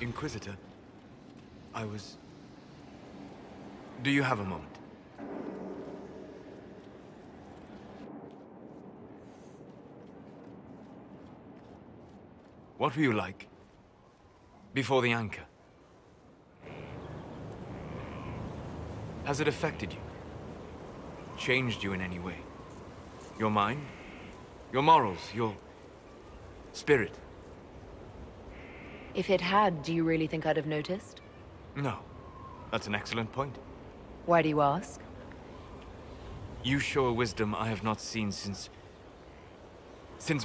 Inquisitor, Do you have a moment? What were you like before the anchor? Has it affected you? Changed you in any way? Your mind? Your morals? Your spirit? If it had, do you really think I'd have noticed? No. That's an excellent point. Why do you ask? You show a wisdom I have not seen since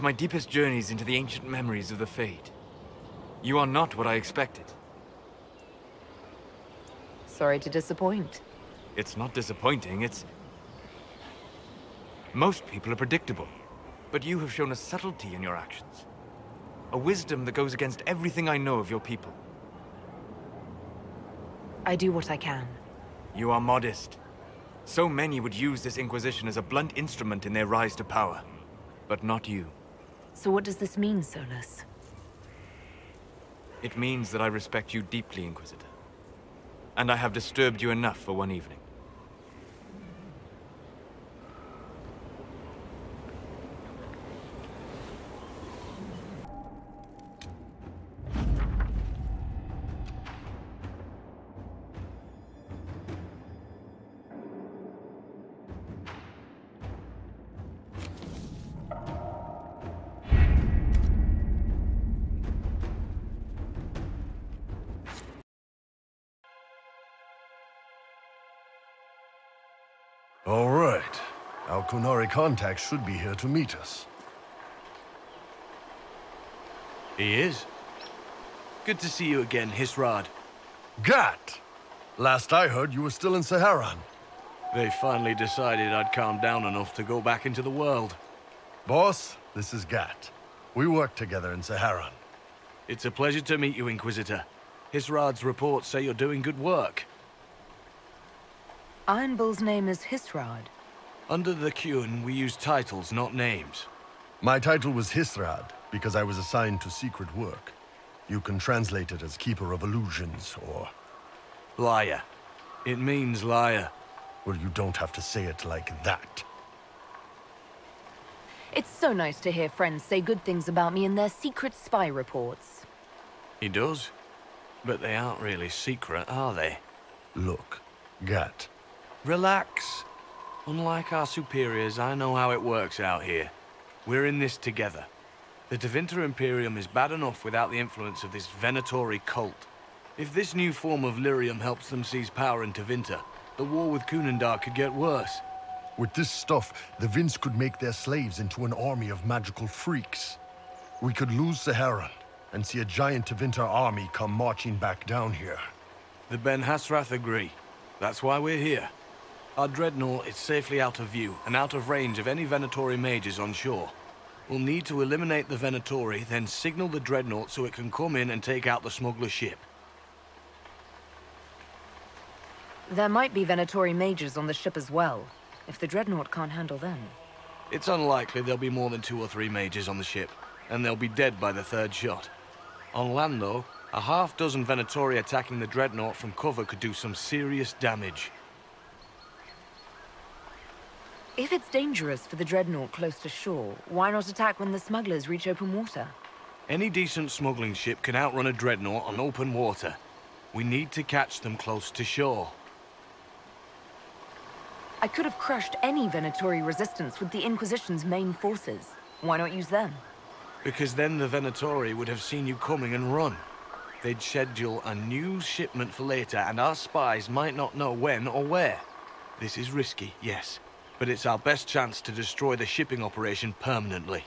my deepest journeys into the ancient memories of the Fade. You are not what I expected. Sorry to disappoint. It's not disappointing, it's... Most people are predictable, but you have shown a subtlety in your actions. A wisdom that goes against everything I know of your people. I do what I can. You are modest. So many would use this Inquisition as a blunt instrument in their rise to power. But not you. So what does this mean, Solus? It means that I respect you deeply, Inquisitor. And I have disturbed you enough for one evening. All right. Our Kunari contact should be here to meet us. He is. Good to see you again, Hisrad. Gat! Last I heard, you were still in Saharan. They finally decided I'd calmed down enough to go back into the world. Boss, this is Gat. We work together in Saharan. It's a pleasure to meet you, Inquisitor. Hisrad's reports say you're doing good work. Iron Bull's name is Hisrad. Under the Qun, we use titles, not names. My title was Hisrad, because I was assigned to secret work. You can translate it as Keeper of Illusions, or... Liar. It means liar. Well, you don't have to say it like that. It's so nice to hear friends say good things about me in their secret spy reports. He does. But they aren't really secret, are they? Look, Gat. Relax. Unlike our superiors, I know how it works out here. We're in this together. The Tevinter Imperium is bad enough without the influence of this Venatori cult. If this new form of lyrium helps them seize power in Tevinter, the war with Kunandar could get worse. With this stuff, the Vince could make their slaves into an army of magical freaks. We could lose Saharan, and see a giant Tevinter army come marching back down here. The Ben Hasrath agree. That's why we're here. Our dreadnought is safely out of view and out of range of any Venatori mages on shore. We'll need to eliminate the Venatori, then signal the dreadnought so it can come in and take out the smuggler ship. There might be Venatori mages on the ship as well, if the dreadnought can't handle them. It's unlikely there'll be more than 2 or 3 mages on the ship, and they'll be dead by the 3rd shot. On land, though, a half-dozen Venatori attacking the dreadnought from cover could do some serious damage. If it's dangerous for the dreadnought close to shore, why not attack when the smugglers reach open water? Any decent smuggling ship can outrun a dreadnought on open water. We need to catch them close to shore. I could have crushed any Venatori resistance with the Inquisition's main forces. Why not use them? Because then the Venatori would have seen you coming and run. They'd schedule a new shipment for later, and our spies might not know when or where. This is risky, yes, but it's our best chance to destroy the shipping operation permanently.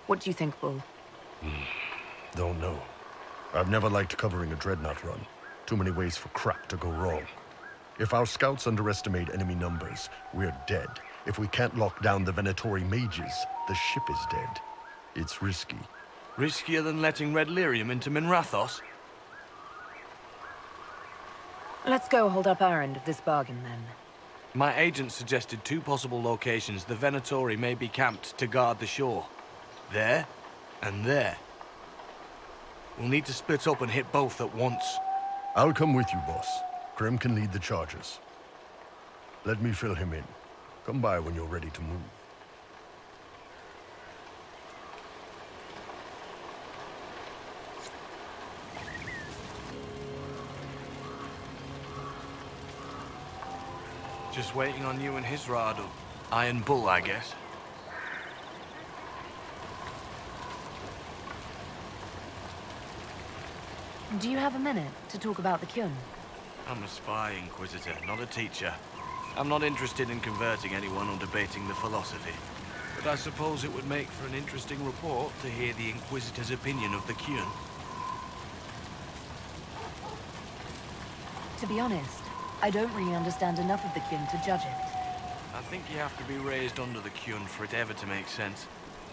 What do you think, Bull? Don't know. I've never liked covering a dreadnought run. Too many ways for crap to go wrong. If our scouts underestimate enemy numbers, we're dead. If we can't lock down the Venatori mages, the ship is dead. It's risky. Riskier than letting Red Lyrium into Minrathos? Let's go hold up our end of this bargain, then. My agent suggested 2 possible locations the Venatori may be camped to guard the shore. There, and there. We'll need to split up and hit both at once. I'll come with you, boss. Grim can lead the charges. Let me fill him in. Come by when you're ready to move. Just waiting on you and his Rado. Iron Bull, I guess. Do you have a minute to talk about the Kyun? I'm a spy, Inquisitor, not a teacher. I'm not interested in converting anyone or debating the philosophy. But I suppose it would make for an interesting report to hear the Inquisitor's opinion of the Kyun. To be honest, I don't really understand enough of the Kyun to judge it. I think you have to be raised under the Kyun for it ever to make sense.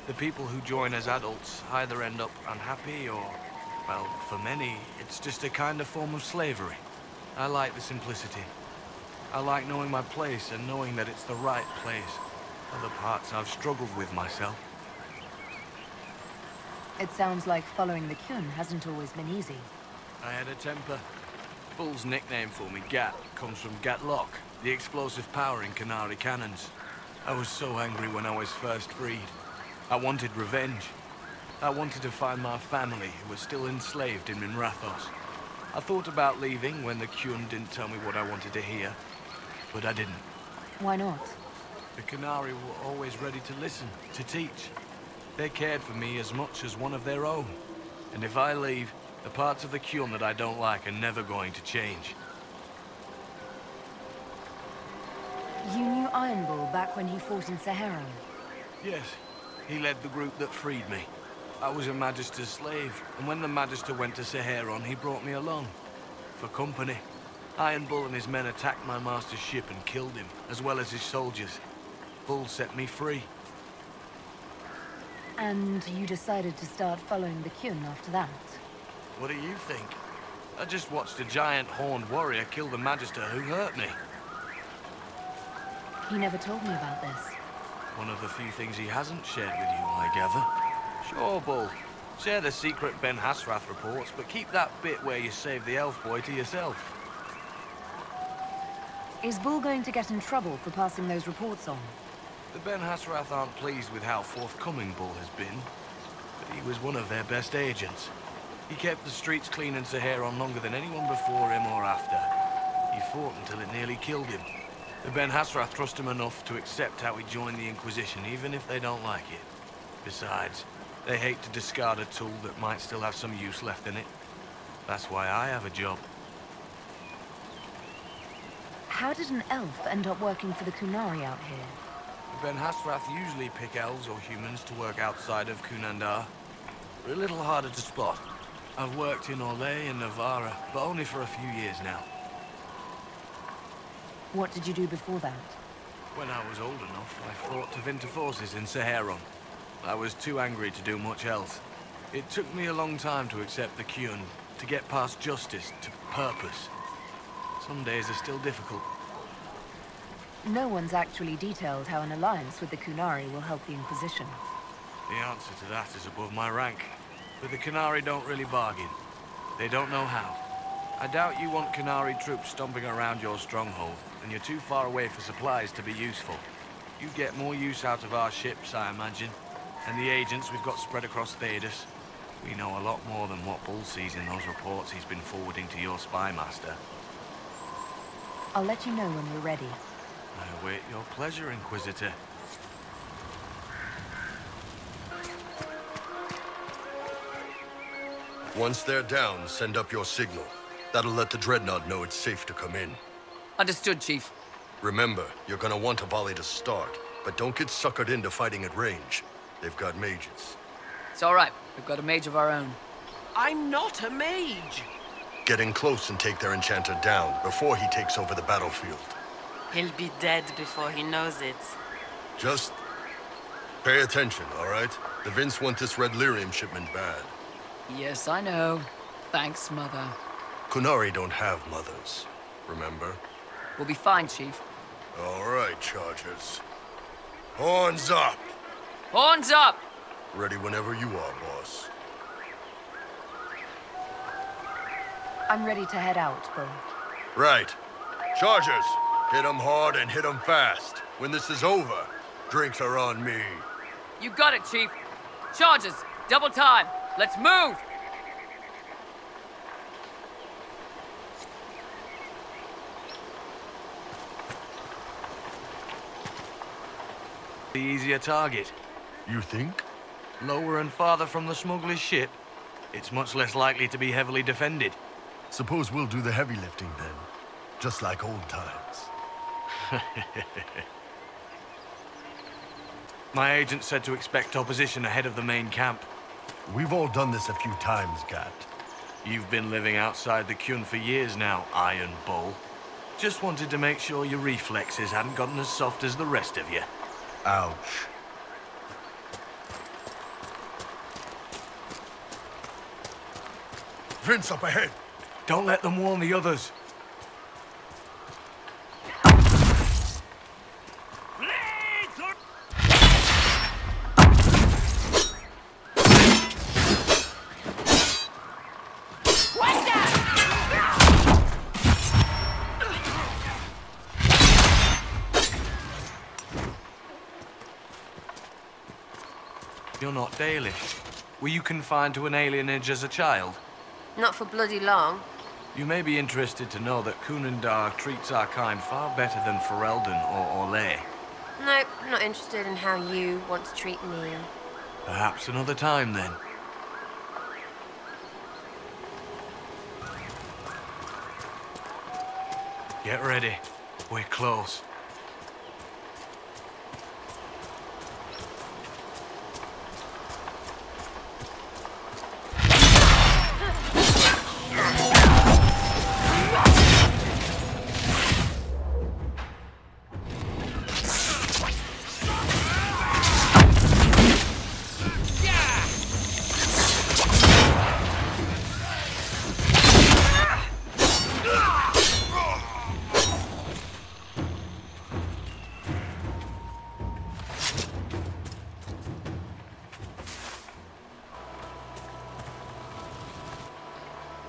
The people who join as adults either end up unhappy or, well, for many, it's just a kind of form of slavery. I like the simplicity. I like knowing my place and knowing that it's the right place. Other parts I've struggled with myself. It sounds like following the Kyun hasn't always been easy. I had a temper. Bull's nickname for me, Gat, comes from Gatlock, the explosive power in Qunari cannons. I was so angry when I was first freed. I wanted revenge. I wanted to find my family, who were still enslaved in Minrathos. I thought about leaving when the Kyun didn't tell me what I wanted to hear, but I didn't. Why not? The Qunari were always ready to listen, to teach. They cared for me as much as one of their own. And if I leave, the parts of the Kyun that I don't like are never going to change. You knew Iron Bull back when he fought in Saharan? Yes, he led the group that freed me. I was a Magister's slave, and when the Magister went to Saharan, he brought me along. For company. Iron Bull and his men attacked my master's ship and killed him, as well as his soldiers. Bull set me free. And you decided to start following the Kyun after that? What do you think? I just watched a giant horned warrior kill the Magister who hurt me. He never told me about this. One of the few things he hasn't shared with you, I gather. Sure, Bull. Share the secret Ben Hasrath reports, but keep that bit where you saved the elf boy to yourself. Is Bull going to get in trouble for passing those reports on? The Ben Hasrath aren't pleased with how forthcoming Bull has been, but he was one of their best agents. He kept the streets clean in Saharan longer than anyone before him or after. He fought until it nearly killed him. The Ben Hasrath trust him enough to accept how he joined the Inquisition, even if they don't like it. Besides, they hate to discard a tool that might still have some use left in it. That's why I have a job. How did an elf end up working for the Qunari out here? The Ben Hasrath usually pick elves or humans to work outside of Kunandar. We're a little harder to spot. I've worked in Orlais and Navarra, but only for a few years now. What did you do before that? When I was old enough, I fought Tevinter forces in Saharan. I was too angry to do much else. It took me a long time to accept the Kyun, to get past justice, to purpose. Some days are still difficult. No one's actually detailed how an alliance with the Qunari will help the Inquisition. The answer to that is above my rank. But the Qunari don't really bargain. They don't know how. I doubt you want Qunari troops stomping around your stronghold, and you're too far away for supplies to be useful. You get more use out of our ships, I imagine. And the agents we've got spread across Thedas. We know a lot more than what Bull sees in those reports he's been forwarding to your spy master. I'll let you know when we're ready. I await your pleasure, Inquisitor. Once they're down, send up your signal. That'll let the Dreadnought know it's safe to come in. Understood, Chief. Remember, you're gonna want a volley to start, but don't get suckered into fighting at range. They've got mages. It's all right. We've got a mage of our own. I'm not a mage. Get in close and take their enchanter down before he takes over the battlefield. He'll be dead before he knows it. Just pay attention, all right? The Vince want this red lyrium shipment bad. Yes, I know. Thanks, Mother. Qunari don't have mothers, remember? We'll be fine, Chief. All right, Chargers. Horns up! Horns up! Ready whenever you are, boss. I'm ready to head out, Bull. Right. Chargers, hit 'em hard and hit 'em fast. When this is over, drinks are on me. You got it, Chief. Charges, double time. Let's move! The easier target. You think? Lower and farther from the smuggler's ship, it's much less likely to be heavily defended. Suppose we'll do the heavy lifting then. Just like old times. My agent said to expect opposition ahead of the main camp. We've all done this a few times, Gat. You've been living outside the Kyun for years now, Iron Bull. Just wanted to make sure your reflexes hadn't gotten as soft as the rest of you. Ouch. Vince, up ahead! Don't let them warn the others. You're not Dalish. Were you confined to an alienage as a child? Not for bloody long. You may be interested to know that Kunandar treats our kind far better than Ferelden or Orlais. Nope, I'm not interested in how you want to treat me. Perhaps another time, then. Get ready. We're close.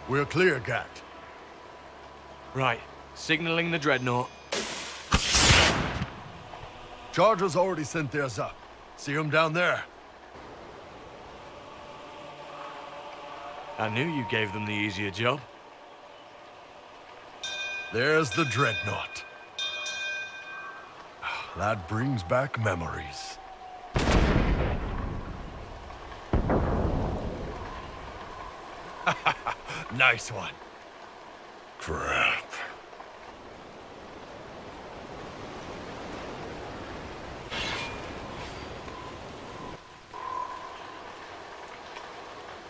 We're clear, Gat. Right. Signaling the dreadnought. Chargers already sent theirs up. See them down there? I knew you gave them the easier job. There's the dreadnought. That brings back memories. Nice one. Crap.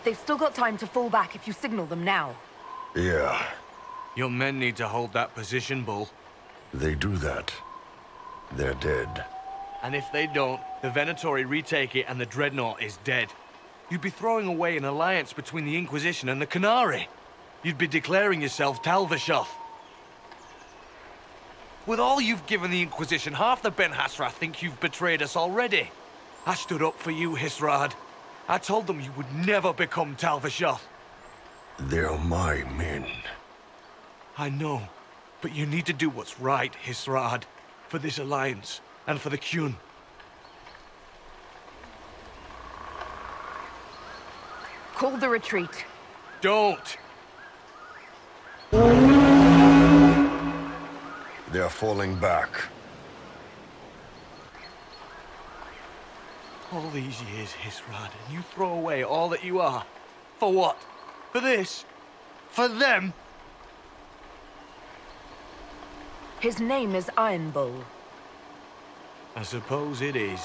They've still got time to fall back if you signal them now. Yeah, Your men need to hold that position, Bull. they do that. They're dead. And if they don't, the Venatori retake it and the dreadnought is dead. You'd be throwing away an alliance between the Inquisition and the Canary. You'd be declaring yourself Talvashoth. With all you've given the Inquisition, half the Ben Hassrath think you've betrayed us already. I stood up for you, Hisrad. I told them you would never become Talvashoth. They're my men. I know, but you need to do what's right, Hisrad. For this alliance, and for the Kyun. Call the retreat. Don't! They're falling back. All these years, Hisrad, and you throw away all that you are. For what? For this? For them? His name is Iron Bull. I suppose it is.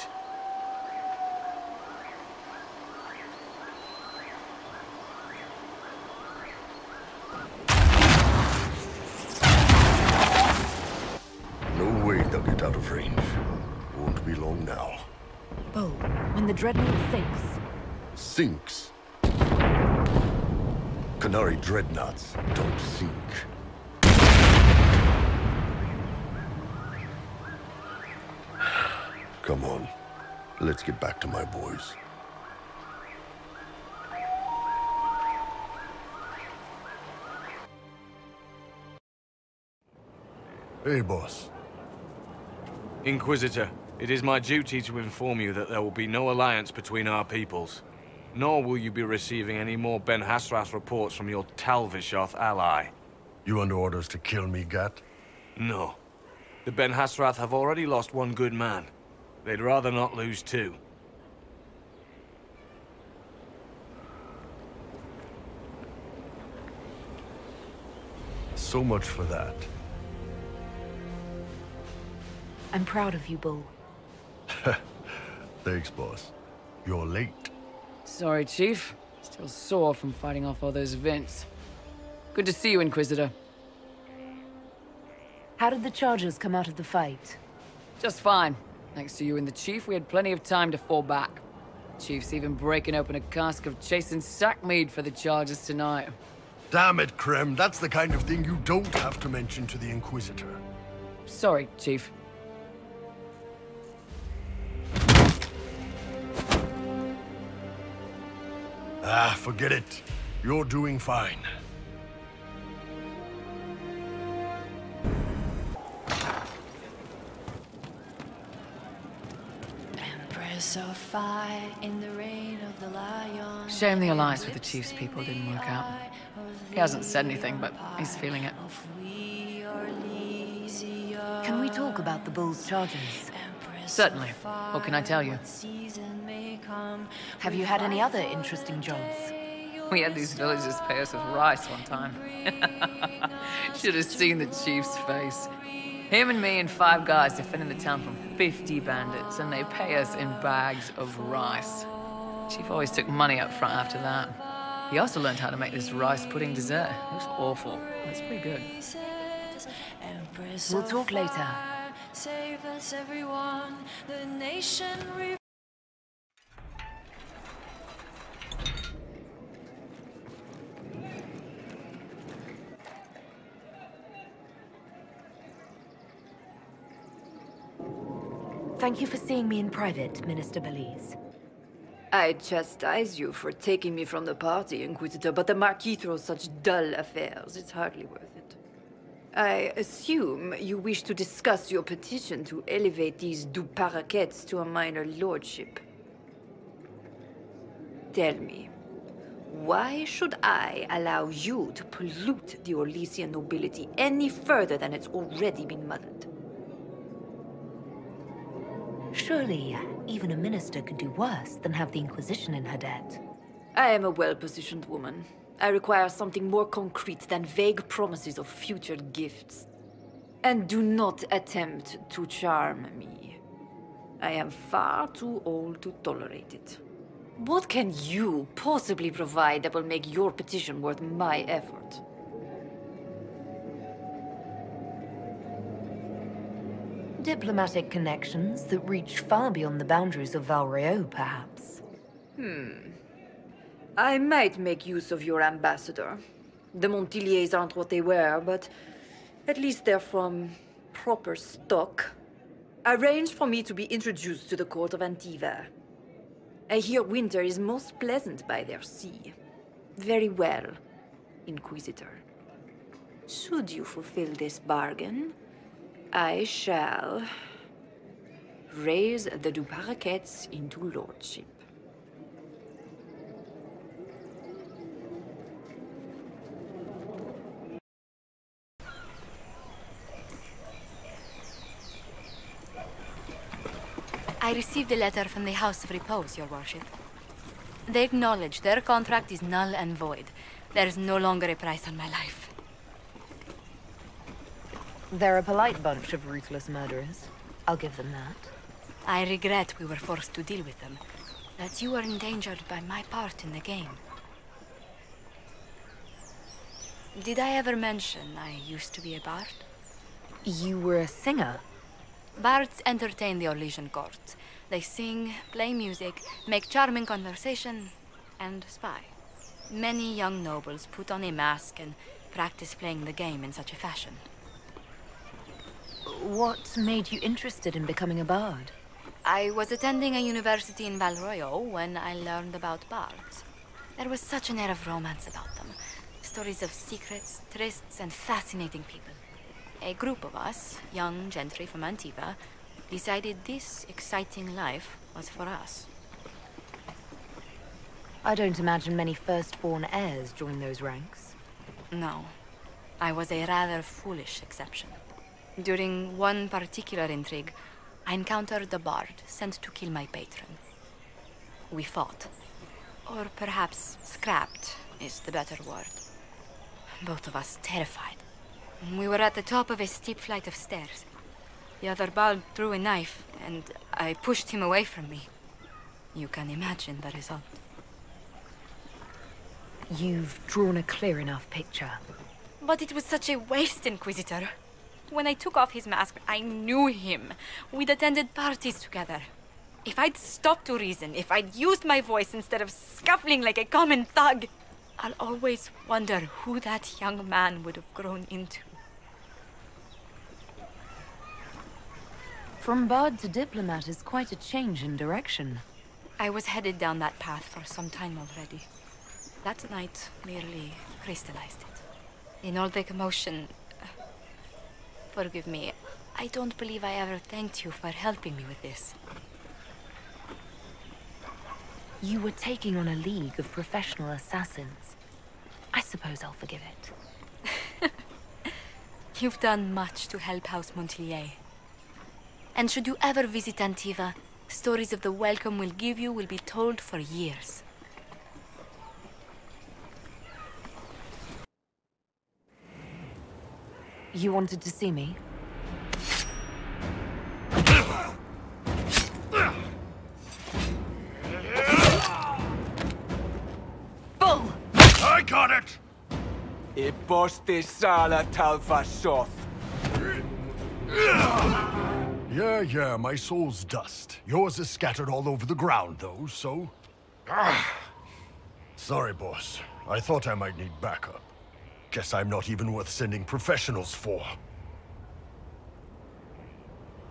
No way they'll get out of range. Won't be long now. Bull, when the dreadnought sinks, Sinks. Canary dreadnoughts don't sink. Come on. Let's get back to my boys. Hey, boss. Inquisitor, it is my duty to inform you that there will be no alliance between our peoples. Nor will you be receiving any more Ben Hasrath reports from your Talvishoth ally. You under orders to kill me, Gat? No. The Ben Hasrath have already lost one good man. They'd rather not lose two. So much for that. I'm proud of you, Bull. Thanks, boss. You're late. Sorry, Chief. Still sore from fighting off all those vents. Good to see you, Inquisitor. How did the Chargers come out of the fight? Just fine. Thanks to you and the Chief, we had plenty of time to fall back. Chief's even breaking open a cask of chasing sackmead for the Chargers tonight. Damn it, Krem. That's the kind of thing you don't have to mention to the Inquisitor. Sorry, Chief. Ah, forget it. You're doing fine. Empress of fire in the reign of the lion. Shame the alliance with the Chief's people didn't work out. He hasn't said anything, but he's feeling it. Can we talk about the Bull's Chargers? Certainly. What can I tell you? Have you had any other interesting jobs? We had these villagers pay us with rice one time. Should have seen the Chief's face. Him and me and 5 guys defending the town from 50 bandits, and they pay us in bags of rice. Chief always took money up front after that. He also learned how to make this rice pudding dessert. It was awful. It's pretty good. We'll talk later. Save us, everyone. The nation. Thank you for seeing me in private, Minister Belize. I chastise you for taking me from the party, Inquisitor, but the Marquis throws such dull affairs. It's hardly worth it. I assume you wish to discuss your petition to elevate these Duparaquets to a minor lordship. Tell me, why should I allow you to pollute the Orlesian nobility any further than it's already been muddled? Surely, even a minister could do worse than have the Inquisition in her debt. I am a well-positioned woman. I require something more concrete than vague promises of future gifts. And do not attempt to charm me. I am far too old to tolerate it. What can you possibly provide that will make your petition worth my effort? Diplomatic connections that reach far beyond the boundaries of Valreo, perhaps. I might make use of your ambassador. The Montiliers aren't what they were, but at least they're from proper stock. Arrange for me to be introduced to the court of Antiva. I hear winter is most pleasant by their sea. Very well, Inquisitor. Should you fulfill this bargain, I shall raise the Duparaquets into lordship. I received a letter from the House of Repose, Your Worship. They acknowledge their contract is null and void. There is no longer a price on my life. They're a polite bunch of ruthless murderers. I'll give them that. I regret we were forced to deal with them, that you were endangered by my part in the game. Did I ever mention I used to be a bard? You were a singer? Bards entertain the Orlesian court. They sing, play music, make charming conversation, and spy. Many young nobles put on a mask and practice playing the game in such a fashion. What made you interested in becoming a bard? I was attending a university in Valroyo when I learned about bards. There was such an air of romance about them. Stories of secrets, trysts, and fascinating people. a group of us, young gentry from Antiva, decided this exciting life was for us. I don't imagine many firstborn heirs join those ranks. No, I was a rather foolish exception. During one particular intrigue, I encountered a bard sent to kill my patron. We fought. Or perhaps scrapped is the better word. Both of us terrified. We were at the top of a steep flight of stairs. The other bard drew a knife, and I pushed him away from me. You can imagine the result. You've drawn a clear enough picture. But it was such a waste, Inquisitor. When I took off his mask, I knew him. We'd attended parties together. If I'd stopped to reason, if I'd used my voice instead of scuffling like a common thug, I'll always wonder who that young man would have grown into. From bard to diplomat is quite a change in direction. I was headed down that path for some time already. That night merely crystallized it. In all the commotion... forgive me, I don't believe I ever thanked you for helping me with this. You were taking on a league of professional assassins. I suppose I'll forgive it. You've done much to help House Montilier. And should you ever visit Antiva, stories of the welcome we'll give you will be told for years. You wanted to see me? Bull! I got it! E posti sala talfashoth. Yeah, my soul's dust. Yours is scattered all over the ground, though, so... Sorry, boss. I thought I might need backup. Guess I'm not even worth sending professionals for.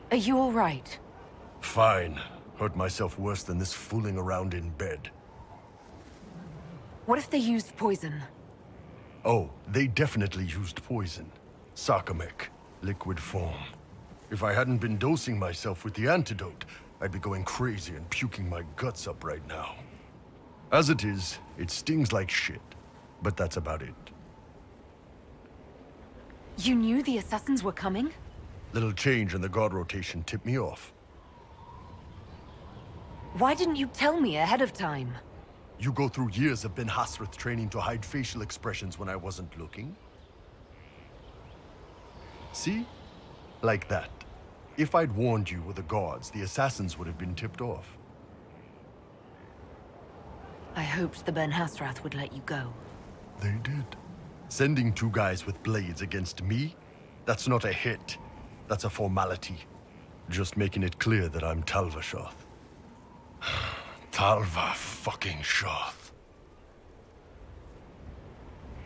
Are you all right? Fine. Hurt myself worse than this fooling around in bed. What if they used poison? Oh, they definitely used poison. Sarcomec, liquid form. If I hadn't been dosing myself with the antidote, I'd be going crazy and puking my guts up right now. As it is, it stings like shit. But that's about it. You knew the assassins were coming? Little change in the guard rotation tipped me off. Why didn't you tell me ahead of time? You go through years of Ben Hasrith training to hide facial expressions when I wasn't looking? See? Like that. If I'd warned you with the guards, the assassins would have been tipped off. I hoped the Ben Hasrath would let you go. They did. Sending two guys with blades against me? That's not a hit. That's a formality. Just making it clear that I'm Talvashoth. Talva fucking Shoth.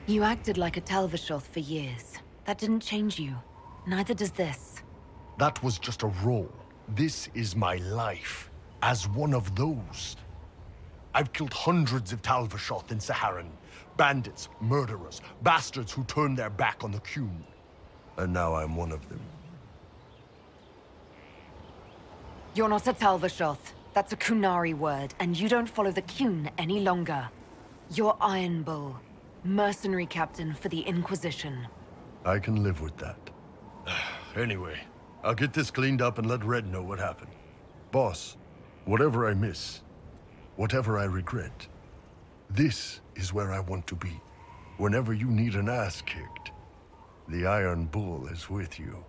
You acted like a Talvashoth for years. That didn't change you. Neither does this. That was just a role. This is my life. As one of those. I've killed hundreds of Talvashoth in Saharan. Bandits, murderers, bastards who turned their back on the Qun. And now I'm one of them. You're not a Talvashoth. That's a Qunari word, and you don't follow the Qun any longer. You're Iron Bull, mercenary captain for the Inquisition. I can live with that. Anyway, I'll get this cleaned up and let Red know what happened. Boss, whatever I miss, whatever I regret, this is where I want to be. Whenever you need an ass kicked, the Iron Bull is with you.